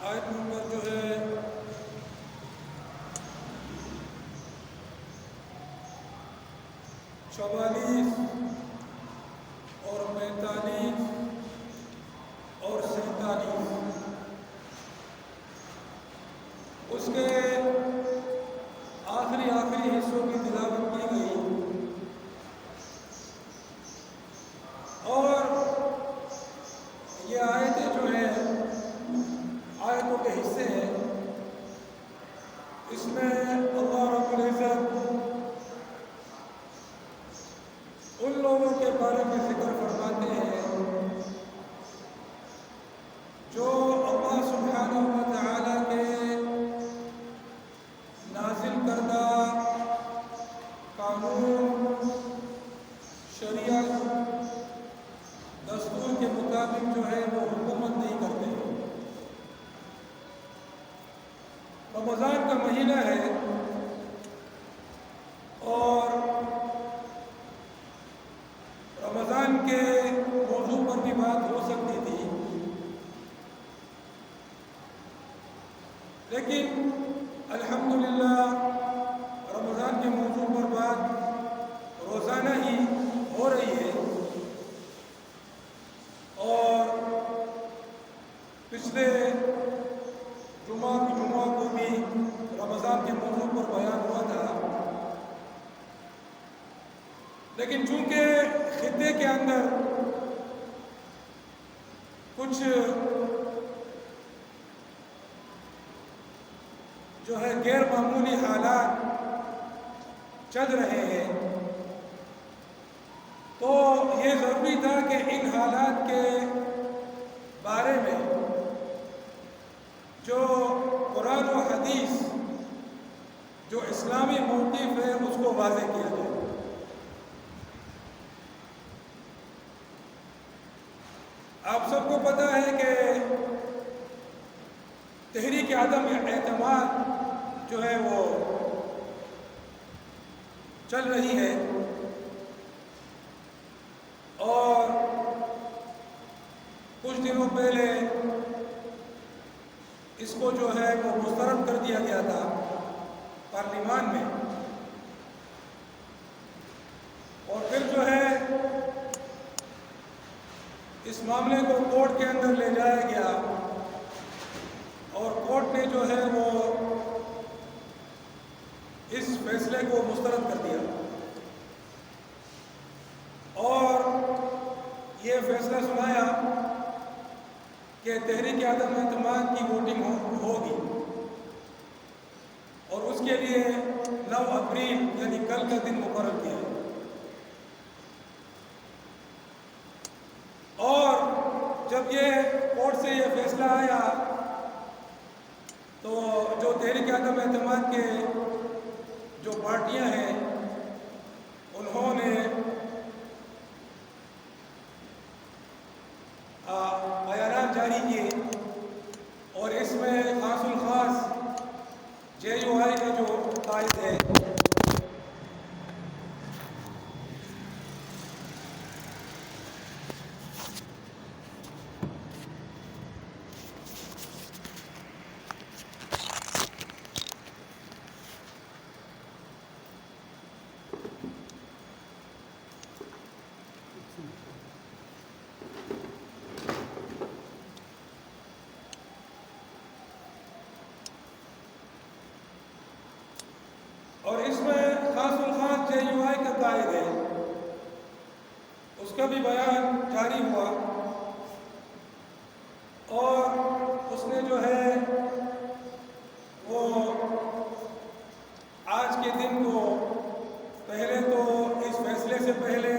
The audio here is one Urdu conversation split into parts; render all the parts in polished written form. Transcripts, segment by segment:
آیت نمبر جو ہے 44 اور 45 اور 47 اس کے آخری حصوں کی تلاوت کی گئی اور یہ آیتیں جو ہیں آیتوں کے حصے ہیں. اس میں اللہ رب العزت ان لوگوں کے بارے میں ذکر فرماتے ہیں جو اللہ سبحانہ و تعالیٰ کے نازل کردہ قانون، شریعت، دستور کے مطابق جو ہے وہ حکومت نہیں کرتے. رمضان کا مہینہ ہے اور رمضان کے موضوع پر بھی بات ہو سکتی تھی، لیکن الحمدللہ رمضان کے موضوع پر بات روزانہ ہی ہو رہی ہے اور پچھلے جمعہ کو بھی رمضان کے موضوع پر بیان ہوا تھا. لیکن چونکہ خطے کے اندر کچھ جو ہے غیر معمولی حالات چل رہے ہیں تو یہ ضروری تھا کہ ان حالات کے بارے میں جو قرآن و حدیث جو اسلامی موقف ہے اس کو واضح کیا جائے. آپ سب کو پتہ ہے کہ تحریک عدم اعتماد جو ہے وہ چل رہی ہے اور کچھ دنوں پہلے اس کو جو ہے وہ مسترد کر دیا گیا تھا پارلیمان میں اور پھر جو ہے اس معاملے کو کورٹ کے اندر لے جایا گیا اور کورٹ نے جو ہے وہ اس فیصلے کو مسترد کر دیا اور یہ فیصلہ سنایا کہ تحریک عدم اعتماد کی ووٹنگ ہوگی اور اس کے لیے 9 اپریل یعنی کل کا دن مقرر کیا. اور جب یہ کورٹ سے یہ فیصلہ آیا تو جو تحریک عدم اعتماد کے جو پارٹیاں ہیں انہوں نے بیانات جاری کیے اور اس میں خاص الخاص جے یو آئی کا جو قائد ہے اور اس میں خاص الخاص جے یو آئی کا قائد ہے اس کا بھی بیان جاری ہوا اور اس نے جو ہے وہ آج کے دن کو پہلے تو اس فیصلے سے پہلے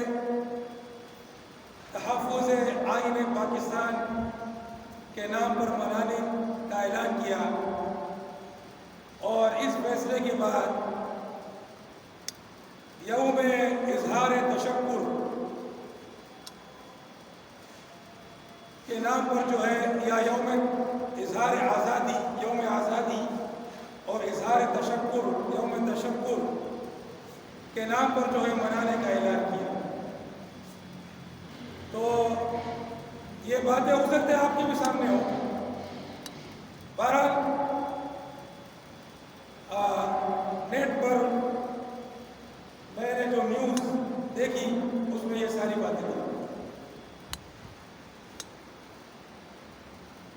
تحفظ آئین پاکستان کے نام پر منانے کا اعلان کیا اور اس فیصلے کے بعد یوم اظہار تشکر کے نام پر جو ہے یا یوم اظہار آزادی یوم آزادی اور اظہار تشکر یوم تشکر کے نام پر جو ہے منانے کا اعلان کیا. تو یہ باتیں ہو سکتے ہیں آپ کے بھی سامنے ہو.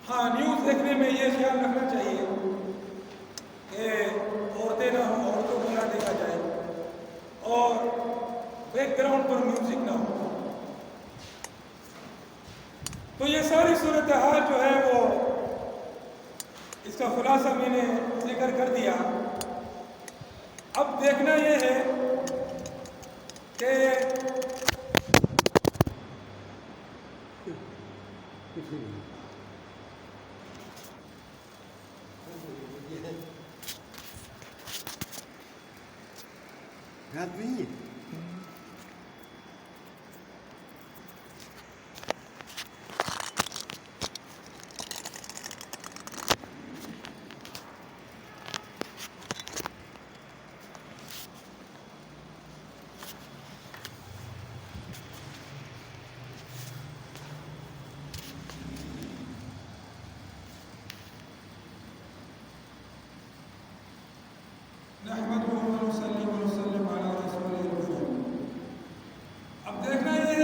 ہاں، نیوز دیکھنے میں یہ خیال رکھنا چاہیے کہ عورتیں نہ ہوں، عورتوں کو نہ دیکھا جائے اور بیک گراؤنڈ پر میوزک نہ ہو. تو یہ ساری صورتحال جو ہے وہ اس کا خلاصہ میں نے ذکر کر دیا. اب دیکھنا یہ ہے کہ اب دیکھنا یہ ہے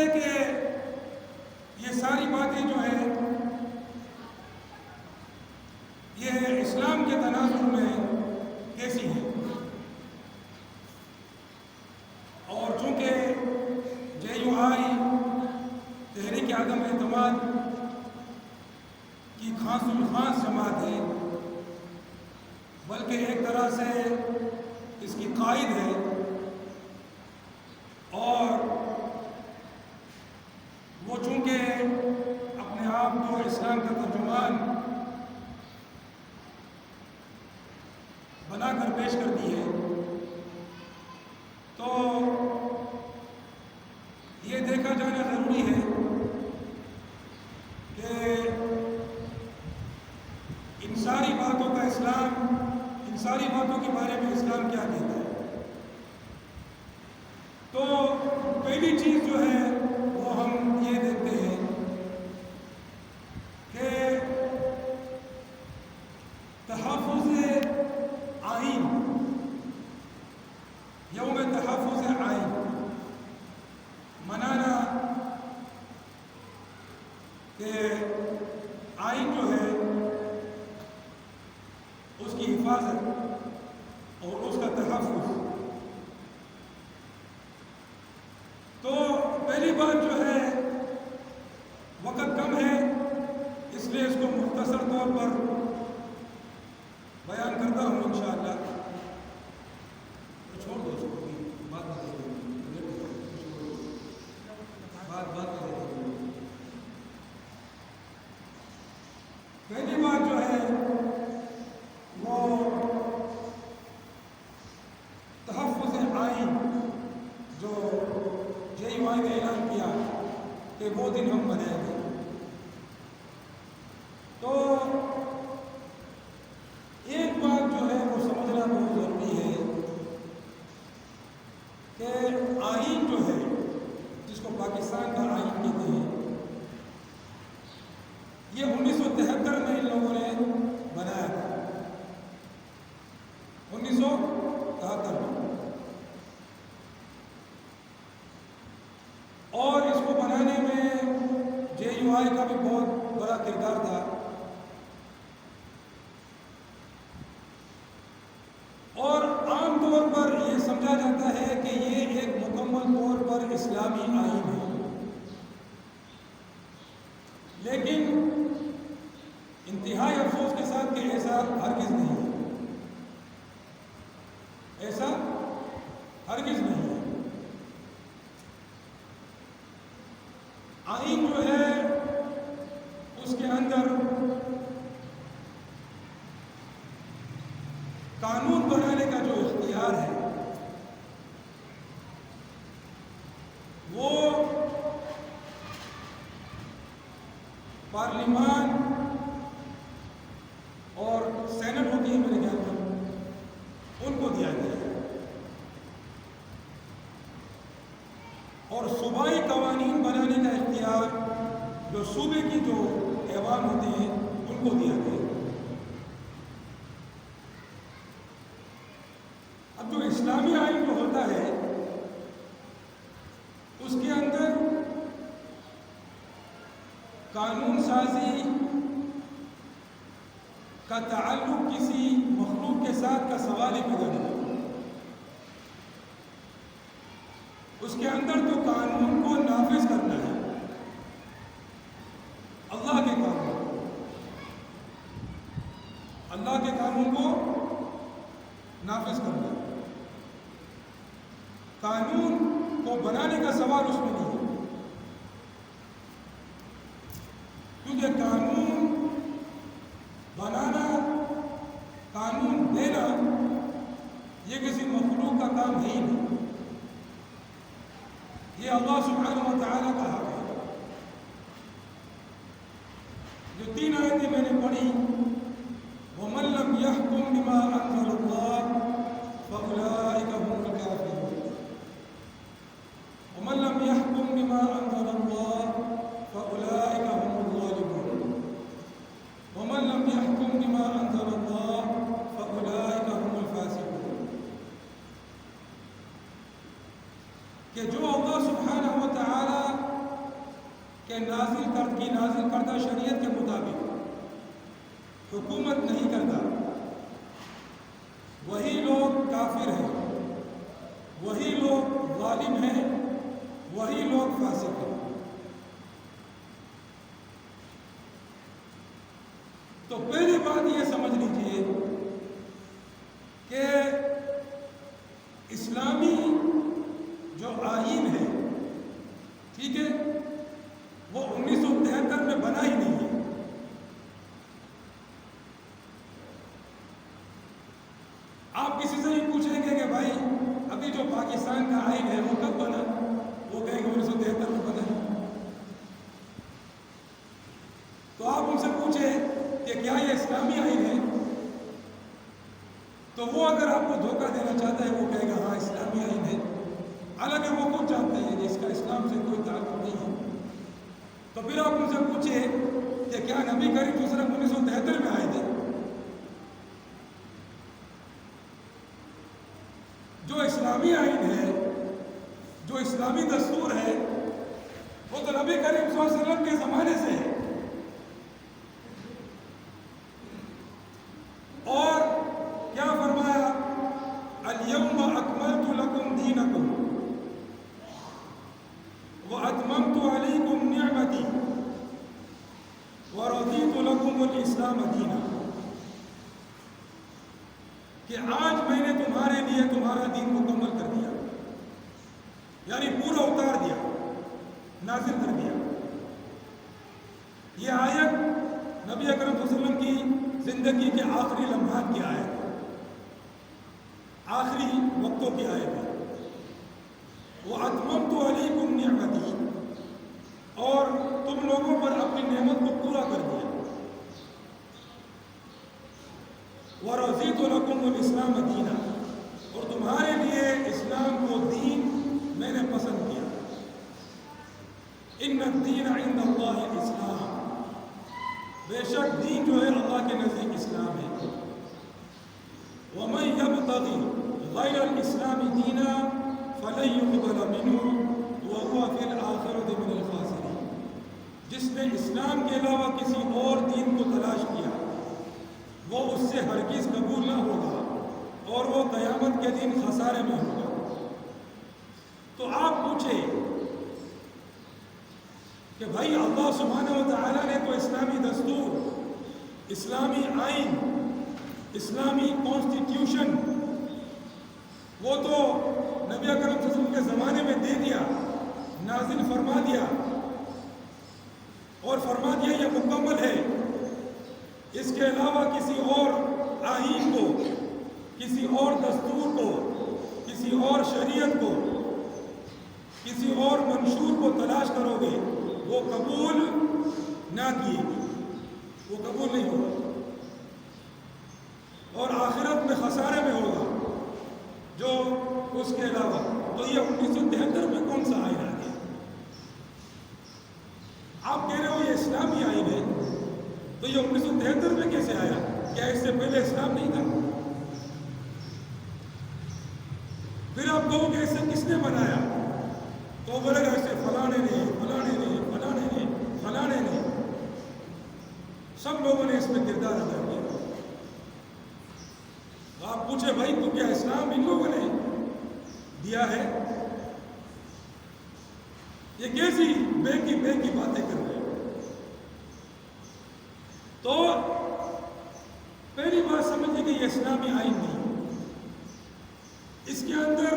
کہ یہ ساری باتیں جو ہیں یہ اسلام کے تناظر میں کیسی ہیں. اور چونکہ JUI تحریک عدم اعتماد کی خاص الخاص جماعت ہے، بلکہ ایک طرح سے اس کی قائد ہے، اور وہ چونکہ اپنے آپ کو اسلام کا ترجمان بنا کر پیش کرتی ہے، تو یہ دیکھا جانا ضروری ہے کہ ان ساری باتوں کا اسلام، ان ساری باتوں کے بارے میں اسلام کیا کہتا ہے. تو پہلی چیز جو ہے وہ ہم یہ دیکھتے ہیں کہ تحفظ آئین، یوم تحفظ آئین منانا، کہ آئین جو ہے اس کی حفاظت اور اس کا تحفظ. تو پہلی بات جو ہے، وقت کم ہے اس لیے اس کو مختصر طور پر بیان کرتا ہوں انشاءاللہ. چھوڑ دو اس کو، بات پہلی بات جو ہے وہ تحفظ آئین، جو JUI نے اعلان کیا کہ وہ دن ہم منائیں گے. تو ایک بات جو ہے وہ سمجھنا بہت ضروری ہے کہ آئین جو ہے، جس کو پاکستان کا آئین کہتے ہیں، یہ 1973 میں ان لوگوں نے بنایا تھا. 1973 میں. اور اس کو بنانے میں JUI کا بھی بہت بڑا کردار تھا. اور عام طور پر یہ سمجھا جاتا ہے کہ یہ ایک مکمل طور پر اسلامی آئین ہے، لیکن انتہائی افسوس کے ساتھ کہ ایسا ہرگز نہیں ہے، ایسا ہرگز نہیں ہے. آئین جو ہے اس کے اندر قانون بنانے کا جو اختیار ہے وہ پارلیمان اور سینٹ ہوتی ہے میرے خیال میں، ان کو دیا گیا ہے. اور صوبائی قوانین بنانے کا اختیار جو صوبے کی جو ایوان ہوتے ہیں ان کو دیا گیا ہے. اب جو اسلامی آئین جو ہوتا ہے اس کے اندر قانون سازی کا تعلق کسی مخلوق کے ساتھ کا سوال ہی پیدا نہیں ہوتا۔ اس کے اندر تو قانون کو نافذ کرنا ہے، اللہ کے قانون، اللہ کے قانون کو نافذ کرنا ہے۔ قانون کو بنانے کا سوال اس میں نہیں ہے، کیونکہ قانون بنانا، قانون دینا یہ کسی مخلوق کا کام ہے ہی نہیں، یہ اللہ سبحانہ و تعالیٰ کا حق ہے۔ جو 3 آیتیں میں نے پڑھی، وَمَن لَّمْ يَحْكُم بِمَا أَنزَلَ اللَّهُ فَأُولَٰئِكَ هُمُ الْكَافِرُونَ، وَمَن لَّمْ يَحْكُم بِمَا أَنزَلَ اللَّهُ فَأُولَٰئِكَ هُمُ الظَّالِمُونَ، وَمَن لَّمْ يَحْكُم بِمَا أَنزَلَ اللَّهُ فَأُولَٰئِكَ هُمُ الْفَاسِقُونَ، کہ جو اللہ سبحانہ و تعالیٰ کہ نازل کردہ شریعت کے مطابق حکومت نہیں کرتا، وہی لوگ کافر ہیں، وہی لوگ ظالم ہیں، وہی لوگ فاسق ہیں۔ تو پہلی بات یہ سمجھ لیجئے کہ اسلامی جو آئین ہے، ٹھیک ہے، وہ 1973 میں بنا ہی نہیں ہے۔ آپ کسی سے ہی پوچھیں گے کہ بھائی ابھی جو پاکستان کا آئین ہے وہ کب بنا، وہ کہیں گے 1973 میں بنا ہے۔ تو آپ ان سے پوچھیں کہ کیا یہ اسلامی آئین ہے، تو وہ اگر آپ کو دھوکہ دینا چاہتا ہے وہ کہے گا ہاں اسلامی آئین ہے، حالانکہ وہ خود جانتے ہیں کہ اس کا اسلام سے کوئی تعلق نہیں ہے۔ تو پھر آپ ان سے پوچھیں کہ کیا نبی کریم صلی اللہ علیہ وسلم 1973 میں آئے تھے؟ جو اسلامی آئین ہے، جو اسلامی دستور ہے، وہ تو نبی کریم صلی اللہ علیہ وسلم کے زمانے سے ہے، اور کیا فرمایا؟ اليوم اکملت لکم دینکم وَأَتْمَمْتُ عَلَيْكُمْ نِعْمَتِي وَرَضِيتُ لَكُمُ الْإِسْلَامَ دِينًا، کہ آج میں نے تمہارے لیے تمہارا دین مکمل کر دیا، یعنی پورا اتار دیا، نازل کر دیا۔ یہ آیت نبی اکرم صلی اللہ علیہ وسلم کی زندگی کے آخری لمحات کی آیت ہے، آخری وقتوں کی آیت ہے۔ وَأَتْمَمْتُ عَلَيْكُمْ نِعْمَتِي، اور تم لوگوں پر اپنی نعمت کو پورا کر دیا۔ وَرَضِيتُ لَكُمُ الْإِسْلَامَ دِينًا، اور تمہارے لیے اسلام کو دین میں نے پسند کیا۔ إِنَّ الدِّينَ عِنْدَ اللَّهِ الْإِسْلَامُ، بے شک دین جو ہے اللہ کے نزدیک اسلام ہے۔ وَمَن يَبْتَغِ غَيْرَ الْإِسْلَامِ دِينًا فَلَن يُقْبَلَ مِنْهُ وَهُوَ فِي الْآخِرَةِ مِنَ الْخَاسِرِينَ، جس نے اسلام کے علاوہ کسی اور دین کو تلاش کیا وہ اس سے ہرگز قبول نہ ہوگا، اور وہ قیامت کے دن خسارے میں ہوگا۔ تو آپ پوچھیں کہ بھائی اللہ سبحانہ و تعالیٰ نے تو اسلامی دستور، اسلامی آئین، اسلامی کانسٹیٹیوشن وہ تو نبی اکرم صلی اللہ علیہ وسلم کے زمانے میں دے دیا، نازل فرما دیا، اور فرما دیا یہ مکمل ہے، اس کے علاوہ کسی اور آئین کو، کسی اور دستور کو، کسی اور شریعت کو، کسی اور منشور کو تلاش کرو گے وہ قبول نہ کیے گی، وہ قبول نہیں ہوگا، اور آخرت میں خسارے میں ہوگا جو اس کے علاوہ۔ تو یہ 1973 میں کون سا آئین آ گیا؟ آپ کہہ رہے ہو یہ اسلامی آئین ہے، تو یہ 1973 میں کیسے آیا؟ کیا اس سے پہلے اسلام نہیں تھا؟ پھر آپ کہو کہ اسے کس نے بنایا؟ تو بولے گا اسے فلانے نے، فلانے نے، فلانے نے، فلانے نے، سب لوگوں نے اس میں کردار ادا کیا۔ آپ پوچھے بھائی تو کیا اسلام ان لوگوں نے دیا ہے؟ یہ کیسی بے کی باتیں کر رہے ہیں؟ تو پہلی بات سمجھیں کہ یہ اسلامی آئین نہیں، اس کے اندر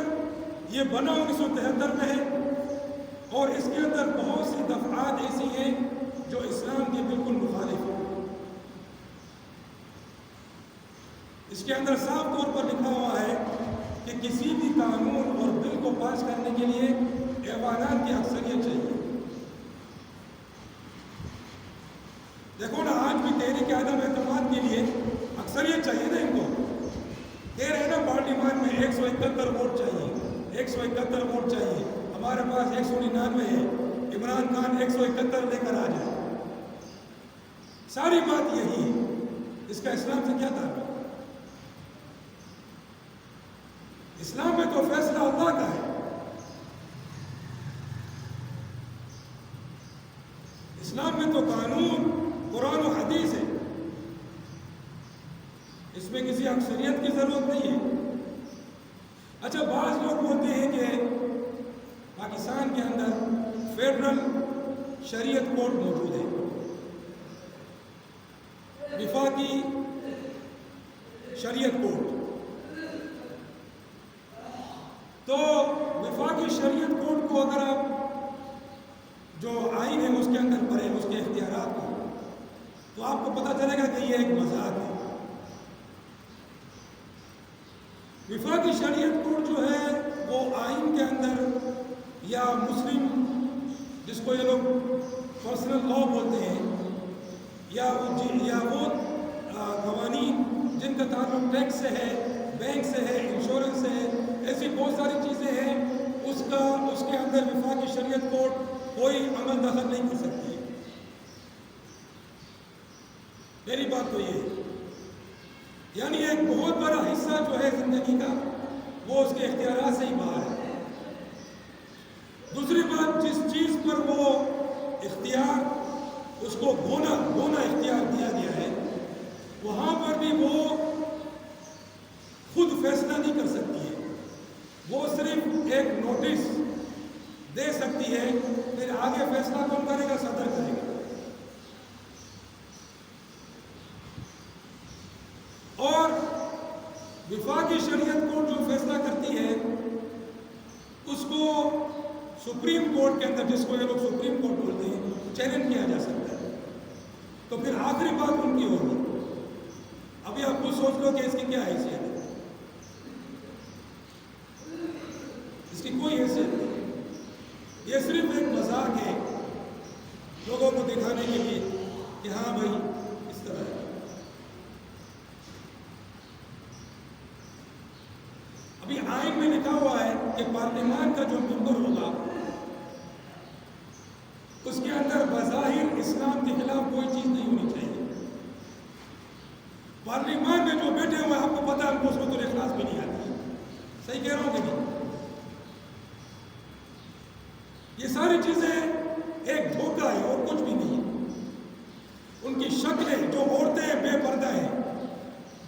یہ بنا 1973 میں ہے، اور اس کے اندر بہت سی دفعات ایسی ہیں جو اسلام کے بالکل مخالف ہیں۔ اس کے اندر صاف طور پر لکھا ہوا ہے کہ کسی بھی قانون اور بل کو پاس کرنے کے لیے ایوانات کی اکثریت چاہیے۔ دیکھو نا، آج بھی تحریک عدم اعتماد کے لیے اکثریت چاہیے نا ان کو۔ کہہ رہے ہیں نا پارلیمان میں 171 ووٹ چاہیے، 171 ووٹ چاہیے، ہمارے پاس 199 ہے، عمران خان 171 لے کر آ جائے۔ ساری بات یہی ہے، اس کا اسلام سے کیا تعلق؟ اسلام میں تو فیصلہ اللہ کا ہے۔ اسلام میں تو قانون قرآن و حدیث ہے، اس میں کسی اکثریت کی ضرورت نہیں ہے۔ اچھا، بعض لوگ بولتے ہیں کہ پاکستان کے اندر فیڈرل شریعت کورٹ موجود ہے، وفاقی شریعت کورٹ۔ تو وفاقی شریعت کورٹ کو اگر آپ جو آئین ہے اس کے اندر پڑھیں، اس کے اختیارات کو، تو آپ کو پتہ چلے گا کہ یہ ایک مذاق ہے۔ وفاقی شریعت کورٹ جو ہے وہ آئین کے اندر یا مسلم، جس کو یہ لوگ پرسنل لاء بولتے ہیں، یا وہ قوانین جن کا تعلق ٹیکس سے ہے، بینک سے ہے، انشورنس سے ہے، ایسی بہت ساری چیزیں ہیں، اس کے اندر وفاقی شریعت کورٹ کوئی عمل دخل نہیں کر سکتی ہے۔ پہلی بات تو یہ ہے، یعنی ایک بہت بڑا حصہ جو ہے زندگی کا وہ اس کے اختیارات سے ہی باہر ہے۔ دوسری بات، جس چیز پر وہ اختیار، اس کو گونا اختیار دیا گیا ہے، وہاں پر بھی وہ خود فیصلہ نہیں کر سکتی ہے، وہ صرف ایک نوٹس دے سکتی ہے، پھر آگے فیصلہ کون کرے گا؟ صدر کرے گا۔ اور وفاقی شریعت کورٹ جو فیصلہ کرتی ہے، اس کو سپریم کورٹ کے اندر، جس کو یہ لوگ سپریم کورٹ بولتے ہیں، چیلنج کیا جا سکتا ہے۔ تو پھر آخری بات ان کی ہوگی۔ ابھی آپ کو سوچ لو کہ اس کی کیا حیثیت ہے؟ اس کی کوئی حیثیت نہیں، یہ صرف ایک مذاق ہے لوگوں کو دکھانے کے لیے کہ ہاں بھائی اس طرح ہے۔ ابھی آئین میں لکھا ہوا ہے کہ پارلیمان کا جو ممبر ہوگا، اس کے اندر بظاہر اسلام کے خلاف کوئی چیز نہیں ہونی چاہیے۔ پارلیمان میں جو بیٹھے ہوئے، آپ کو پتہ ہے ان کو سورۃ الاخلاص بھی نہیں آتی ہے، صحیح کہہ رہا ہوں کہ نہیں؟ یہ ساری چیزیں ایک دھوکہ ہے اور کچھ بھی نہیں۔ ان کی شکلیں، جو عورتیں بے پردہ ہیں،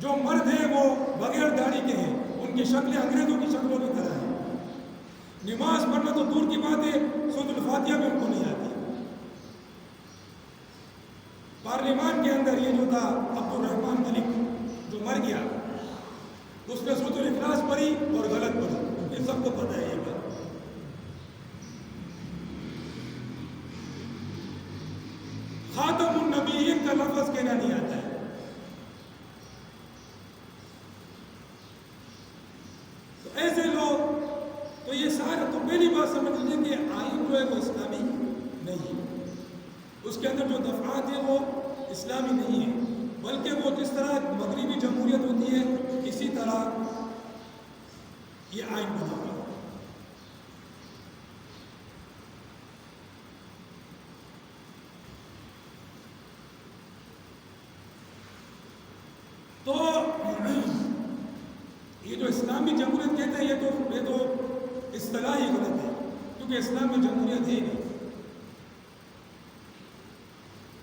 جو مرد ہیں وہ بغیر داڑھی کے ہیں، ان کی شکلیں انگریزوں کی شکلوں کی طرح ہیں۔ نماز پڑھنا تو دور کی بات ہے، سورۃ الفاتحہ بھی ان کو نہیں آتی۔ پارلیمان کے اندر یہ جو تھا عبد الرحمن ملک جو مر گیا، اس نے سورۃ الاخلاص پڑھی اور غلط پڑھی، یہ سب کو پتہ ہے یہ بات۔ خاتم النبیین کا لفظ کہنا نہیں آتا ہے۔ تو ایسے لوگ، تو یہ سارے، تو پہلی بات سمجھ لیجیے کہ آئین جو ہے وہ اسلامی نہیں ہے، اس کے اندر جو دفعات ہیں وہ اسلامی نہیں ہیں، بلکہ وہ جس طرح مغربی جمہوریت ہوتی ہے اسی طرح یہ آئین بنا ہوا ہے۔ تو یہ جو اسلامی جمہوریت کہتے ہیں، یہ تو اصطلاح ہی غلط ہے، کیونکہ اسلام میں جمہوریت ہے نہیں۔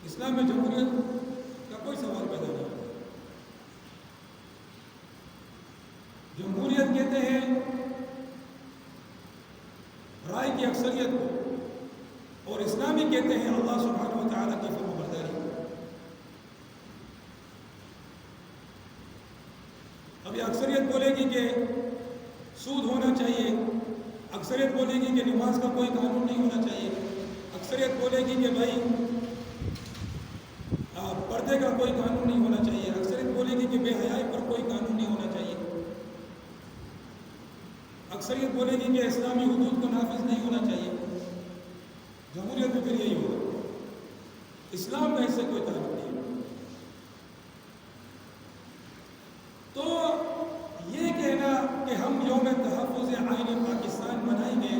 اسلام میں جمہوریت کا کوئی سوال پیدا نہیں ہوتا۔ اللہ سبحانہ و تعالیٰ کی فرمانبرداری کرو۔ ابھی اکثریت بولے گی کہ سود ہونا چاہیے، اکثریت بولے گی کہ نماز کا کوئی قانون نہیں ہونا چاہیے، اکثریت بولے گی کہ بھائی پردے کا کوئی قانون نہیں ہونا چاہیے، اکثریت بولے گی کہ بے حیائی پر کوئی قانون نہیں ہونا چاہیے، اکثریت بولے گی کہ اسلامی حدود کو نافذ نہیں ہونا چاہیے۔ جمہوریت میں پھر یہی ہوگا، اسلام کا اس سے کوئی تعلق نہیں ہے۔ تو یہ کہنا کہ ہم یوم تحفظ آئین پاکستان منائیں گے،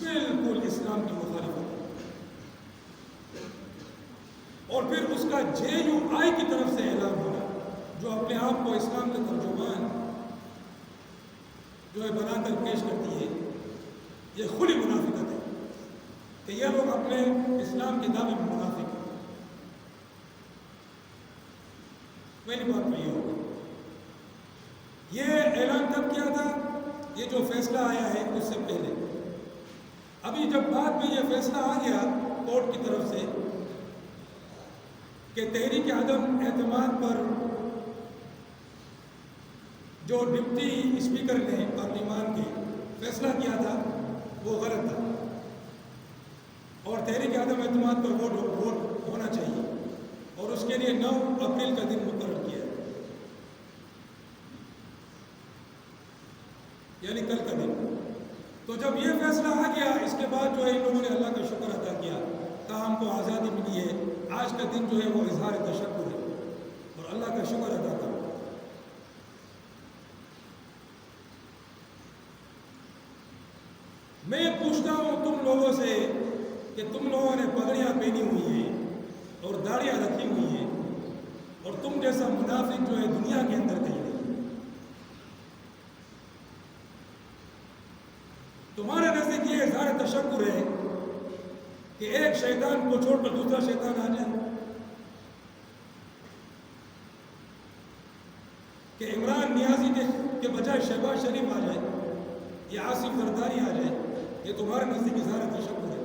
بالکل اسلام کی مخالفت ہے۔ اور پھر اس کا JUI کی طرف سے اعلان ہونا، جو اپنے آپ کو اسلام کے ترجمان جو ہے بنا کر پیش کرتی ہے، یہ کھلی منافقت ہے کہ یہ لوگ اپنے اسلام کے دعوے میں منافق ہیں۔ پہلی بات تو یہ ہوگا، یہ اعلان کب کیا تھا؟ یہ جو فیصلہ آیا ہے اس سے پہلے۔ ابھی جب بعد میں یہ فیصلہ آ گیا کورٹ کی طرف سے کہ تحریک عدم اعتماد پر جو ڈپٹی اسپیکر نے پارلیمان کے فیصلہ کیا تھا وہ غلط تھا، اور تحریک عدم اعتماد پر ووٹ ہونا چاہیے، اور اس کے لیے 9 اپریل کا دن مقرر کیا ہے، یعنی کل کا دن۔ تو جب یہ فیصلہ آ گیا، اس کے بعد جو ہے ان لوگوں نے اللہ کا شکر ادا کیا، کہا ہم کو آزادی ملی ہے۔ آج کا دن جو ہے وہ اظہار تشکر ہے اور اللہ کا شکر ادا کرو۔ میں پوچھتا ہوں تم لوگوں سے کہ تم لوگوں نے پگڑیاں پہنی ہوئی ہیں اور داڑیاں رکھی ہوئی ہیں، اور تم جیسا منافق جو ہے دنیا کے اندر کہیں نہیں۔ تمہارے نزدیک یہ اظہار تشکر ہے کہ ایک شیطان کو چھوڑ کر دوسرا شیطان آ جائے، کہ عمران نیازی کے بجائے شہباز شریف آ جائے یا آصف زرداری آ جائے، یہ تمہارے نزدیک اظہار تشکر ہے؟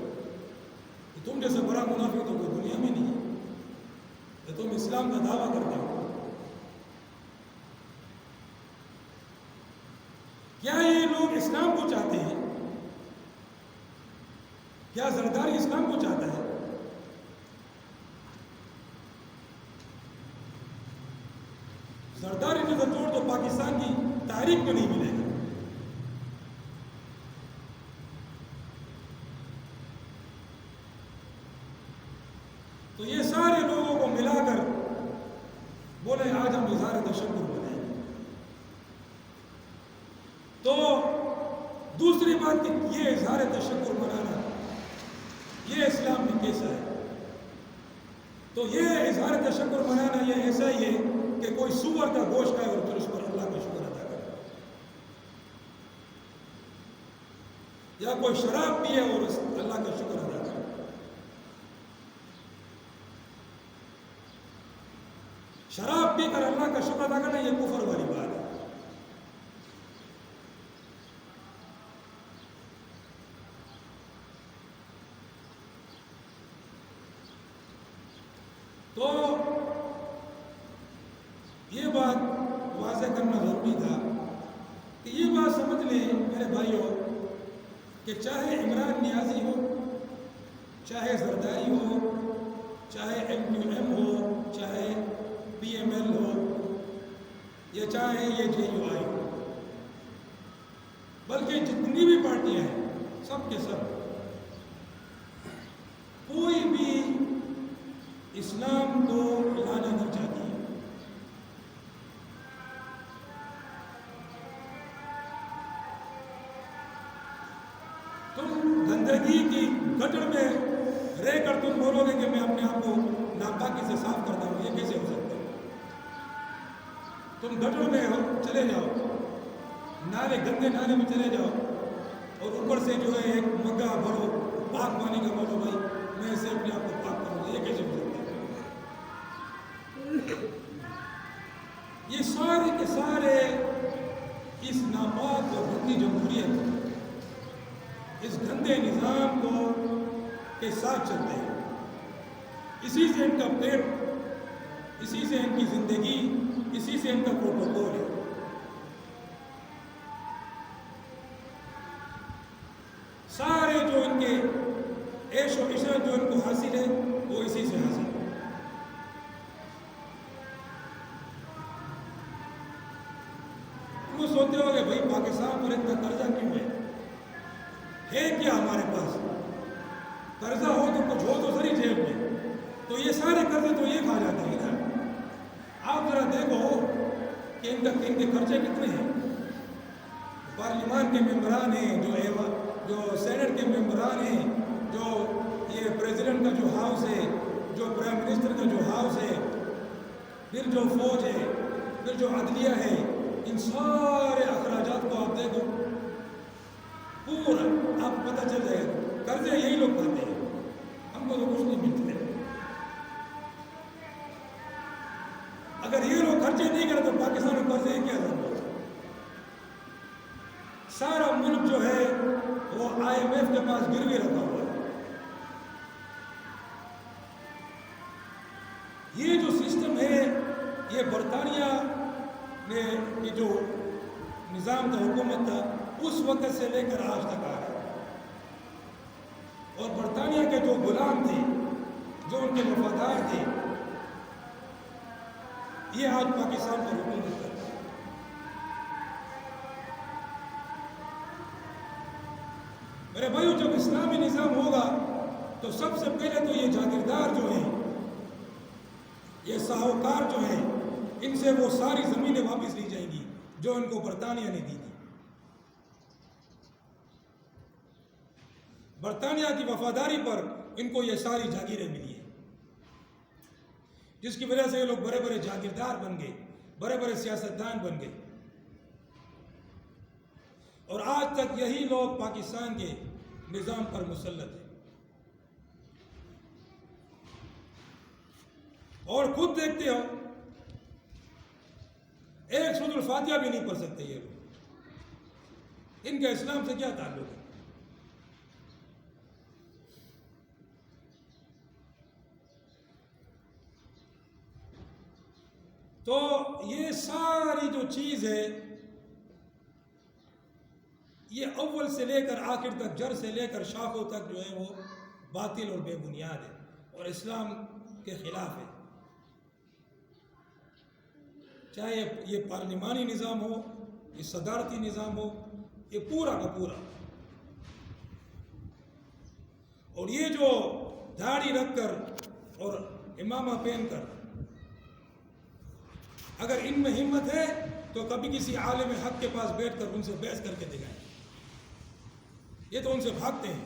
تم جیسے بڑا منافق تو کوئی دنیا میں نہیں ہے، کہ تم اسلام کا دعویٰ کرتے ہو۔ کیا یہ لوگ اسلام کو چاہتے ہیں؟ کیا زرداری اسلام کو چاہتا ہے؟ زرداری جیسا توڑ تو پاکستان کی تاریخ میں نہیں ملے گا۔ تو یہ سارے لوگوں کو ملا کر بولے آج ہم اظہار تشکر بنائیں گے۔ تو دوسری بات کہ یہ اظہار تشکر منانا یہ اسلام میں کیسا ہے؟ تو یہ اظہار تشکر منانا یہ ایسا ہی ہے کہ کوئی سور کا گوشت کھائے اور پھر اس پر اللہ کا شکر ادا کرے، یا کوئی شراب پیے اور اللہ کا شکر ادا کرے۔ شراب پی کر اللہ کا شکر ادا کرنا یہ کفر والی بات ہے۔ تو یہ بات واضح کرنا ضروری تھا کہ یہ بات سمجھ لیں میرے بھائیوں کہ چاہے عمران نیازی ہو، چاہے زرداری ہو، چاہے MQM ہو، چاہے PML ہو، یا چاہے یہ JUI ہو، بلکہ جتنی بھی پارٹیاں ہیں سب کے سب کوئی بھی اسلام کو لانا نہیں چاہتی ہے۔ تم گندگی کی گٹر میں رہ کر تم بولو گے کہ میں اپنے آپ کو ناپاکی سے صاف کرتا ہوں، یہ کیسے ہو سکتا ہے؟ تم گٹر میں چلے جاؤ، نالے گندے نالے میں چلے جاؤ، اور اوپر سے جو ہے ایک مگا بھرو پاک پانی کا، بولو بھائی میں اسے اپنے آپ کو پاک کروں گا، یہ کیسے ہو سکتا ہے؟ یہ سارے کے سارے اس ناپاک اور گندی جمہوریت، اس گندے نظام کو کے ساتھ چلتے ہیں۔ اسی سے ان کا پیٹ، اسی سے ان کی زندگی، اسی سے ان کا پروٹوکول ہے۔ سارے جو ان کے عیش و عشرت جو ان کو حاصل ہے وہ اسی سے حاصل ہے۔ تم سوچتے ہو کہ بھائی پاکستان پر اتنا قرضہ کیوں ہے کیا ہمارے پاس؟ قرضہ ہو تو کچھ ہو تو سری جیب میں، تو یہ سارے قرضے تو یہ کھا جاتے ہیں نا۔ آپ ذرا دیکھو کہ ان کے خرچے کتنے ہیں۔ پارلیمان کے ممبران ہیں، جو سینٹ کے ممبران ہیں، جو یہ پریزیڈنٹ کا جو ہاؤس ہے، جو پرائم منسٹر کا جو ہاؤس ہے، پھر جو فوج ہے، پھر جو عدلیہ ہے، ان سارے اخراجات کو آپ دیکھو پورا آپ کو پتہ چل جائے گا قرضے یہی لوگ کھاتے ہیں، ہم کو تو کچھ نہیں ملتے۔ اگر یہ لوگ خرچے نہیں کرے تو پاکستان میں قرضے کیا ضرورت ہے؟ سارا ملک جو ہے وہ IMF کے پاس گروی رکھا ہوا ہے۔ یہ جو سسٹم ہے یہ برطانیہ نے یہ جو نظام تھا، حکومت تھا، اس وقت سے لے کر آج تک آ رہا ہے۔ اور برطانیہ کے جو غلام تھے، جو ان کے وفادار تھے، یہ آج پاکستان پر حکومت کرتے ہیں۔ میرے بھائیو، جب اسلامی نظام ہوگا تو سب سے پہلے تو یہ جاگیردار جو ہیں، یہ ساہوکار جو ہیں، ان سے وہ ساری زمینیں واپس لی جائیں گی جو ان کو برطانیہ نے دی تھی۔ برطانیہ کی وفاداری پر ان کو یہ ساری جاگیریں ملی ہیں، جس کی وجہ سے یہ لوگ بڑے بڑے جاگیردار بن گئے، بڑے بڑے سیاستدان بن گئے۔ اور آج تک یہی لوگ پاکستان کے نظام پر مسلط ہیں۔ اور خود دیکھتے ہو، ایک سورۃ الفاتحہ بھی نہیں پڑھ سکتے یہ لوگ۔ ان کا اسلام سے کیا تعلق ہے؟ تو یہ ساری جو چیز ہے، یہ اول سے لے کر آخر تک، جڑ سے لے کر شاخوں تک جو ہے وہ باطل اور بے بنیاد ہے اور اسلام کے خلاف ہے۔ چاہے یہ پارلیمانی نظام ہو، یہ صدارتی نظام ہو، یہ پورا کا پورا۔ اور یہ جو داڑھی رکھ کر اور امامہ پہن کر، اگر ان میں ہمت ہے تو کبھی کسی عالم حق کے پاس بیٹھ کر ان سے بحث کر کے دکھائیں۔ یہ تو ان سے بھاگتے ہیں۔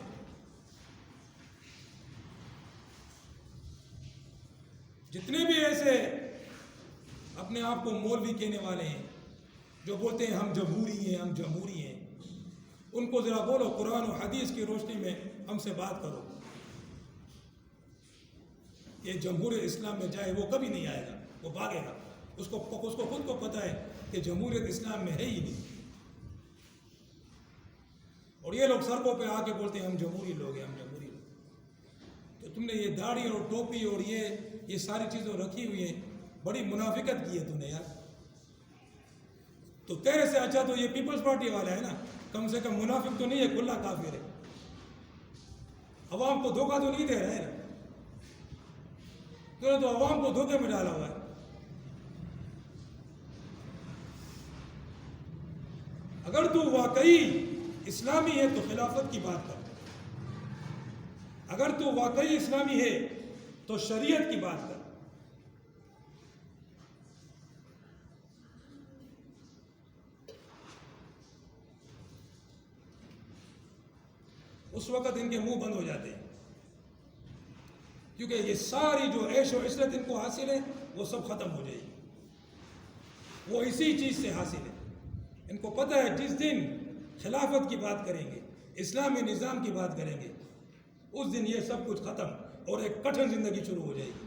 جتنے بھی ایسے اپنے آپ کو مولوی کہنے والے ہیں، جو بولتے ہیں ہم جمہوری ہیں، ہم جمہوری ہیں، ان کو ذرا بولو قرآن و حدیث کی روشنی میں ہم سے بات کرو۔ یہ جمہوریت اسلام میں جائے وہ کبھی نہیں آئے گا، وہ بھاگے گا۔ اس کو خود کو پتہ ہے کہ جمہوریت اسلام میں ہے ہی نہیں۔ اور یہ لوگ سڑکوں پہ آ کے بولتے ہیں ہم جمہوری لوگ ہیں، ہم جمہوری لوگ۔ تو تم نے یہ داڑھی اور ٹوپی اور یہ ساری چیزیں رکھی ہوئی ہیں، بڑی منافقت کی ہے تم نے یار۔ تو تیرے سے اچھا تو یہ پیپلز پارٹی والا ہے نا، کم سے کم منافق تو نہیں ہے، کھلا کافر ہے۔ عوام کو دھوکہ تو نہیں دے رہا ہے نا، تو نے تو عوام کو دھوکے میں ڈالا ہوا ہے۔ اگر تو واقعی اسلامی ہے تو خلافت کی بات کر، اگر تو واقعی اسلامی ہے تو شریعت کی بات کر۔ اس وقت ان کے منہ بند ہو جاتے ہیں، کیونکہ یہ ساری جو عیش و عشرت ان کو حاصل ہے وہ سب ختم ہو جائے گی۔ وہ اسی چیز سے حاصل ہے۔ ان کو پتہ ہے جس دن خلافت کی بات کریں گے، اسلامی نظام کی بات کریں گے، اس دن یہ سب کچھ ختم اور ایک کٹھن زندگی شروع ہو جائے گی۔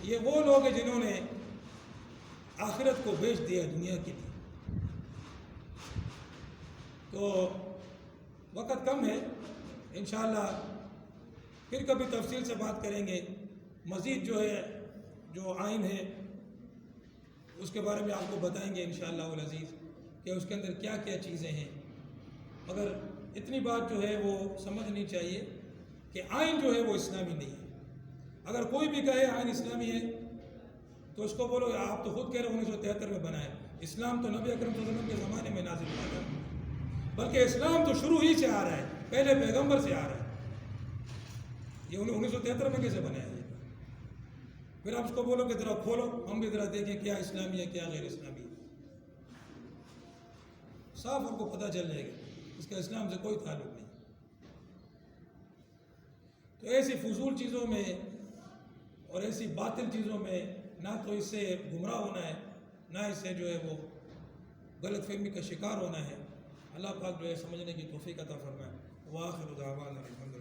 یہ وہ لوگ ہیں جنہوں نے آخرت کو بیچ دیا دنیا کے لیے۔ تو وقت کم ہے، انشاءاللہ پھر کبھی تفصیل سے بات کریں گے. مزید جو ہے جو آئین ہے اس کے بارے میں آپ کو بتائیں گے انشاءاللہ العزیز کہ اس کے اندر کیا کیا چیزیں ہیں. مگر اتنی بات جو ہے وہ سمجھنی چاہیے کہ آئین جو ہے وہ اسلامی نہیں ہے. اگر کوئی بھی کہے آئین اسلامی ہے تو اس کو بولو آپ تو خود کہہ رہے 1973 میں بنا ہے. اسلام تو نبی اکرم صلی اللہ علیہ وسلم کے زمانے میں نازل ہوا تھا، بلکہ اسلام تو شروع ہی سے آ رہا ہے، پہلے پیغمبر سے آ رہا ہے. یہ 1973 میں کیسے بنا ہے؟ پھر آپ اس کو بولو کہ ذرا کھولو، ہم بھی ذرا دیکھیں کیا اسلامی ہے کیا غیر اسلامی ہے. صاف آپ کو پتہ چل جائے گا اس کا اسلام سے کوئی تعلق نہیں. تو ایسی فضول چیزوں میں اور ایسی باطل چیزوں میں نہ تو اس سے گمراہ ہونا ہے، نہ اس سے جو ہے وہ غلط فہمی کا شکار ہونا ہے. اللہ پاک جو ہے سمجھنے کی توفیق عطا فرمائے. وآخر دعوانا الحمدللہ.